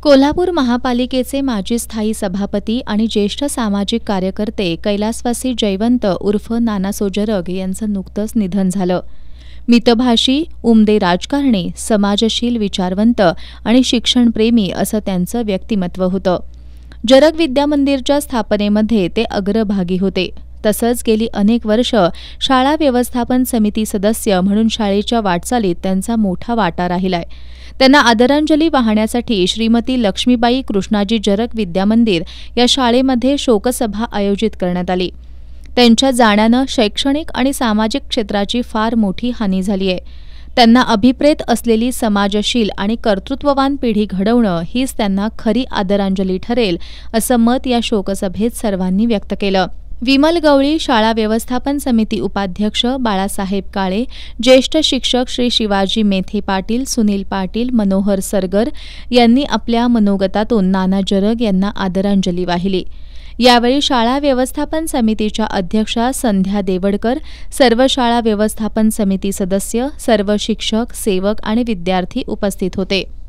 कोल्हापूर महापालिकेचे माजी स्थायी सभापती आणि ज्येष्ठ सामाजिक कार्यकर्ते कैलासवासी जयवंत उर्फ नाना सोजरग यांचं नुकतंच निधन झालं. मितभाषी, उमदे राजकारणी, समाजशील विचारवंत आणि शिक्षणप्रेमी असं त्यांचं व्यक्तिमत्व होतं. जरग विद्यामंदिरच्या स्थापनेमध्ये ते अग्रभागी होते. तसंच गेली अनेक वर्ष शाळा व्यवस्थापन समिती सदस्य म्हणून शाळेच्या वाटचालीत त्यांचा मोठा वाटा राहिलाय. त्यांना आदरांजली वाहण्यासाठी श्रीमती लक्ष्मीबाई कृष्णाजी जरग विद्यामंदिर या शाळेमध्ये शोकसभा आयोजित करण्यात आली. त्यांच्या जाण्यानं शैक्षणिक आणि सामाजिक क्षेत्राची फार मोठी हानी झाली आहे. त्यांना अभिप्रेत असलेली समाजशील आणि कर्तृत्ववान पिढी घडवणं हीच त्यांना खरी आदरांजली ठरेल, असं मत या शोकसभेत सर्वांनी व्यक्त केलं. विमल गवळी, शाळा व्यवस्थापन समिती उपाध्यक्ष बाळासाहेब काळे, ज्येष्ठ शिक्षक श्री शिवाजी मेथे पाटील, सुनील पाटील, मनोहर सरगर यांनी आपल्या मनोगतातून नाना जरग यांना आदरांजली वाहिली. यावेळी शाळा व्यवस्थापन समितीच्या अध्यक्षा संध्या देवडकर, सर्व शाळा व्यवस्थापन समिती सदस्य, सर्व शिक्षक, सेवक आणि विद्यार्थी उपस्थित होते.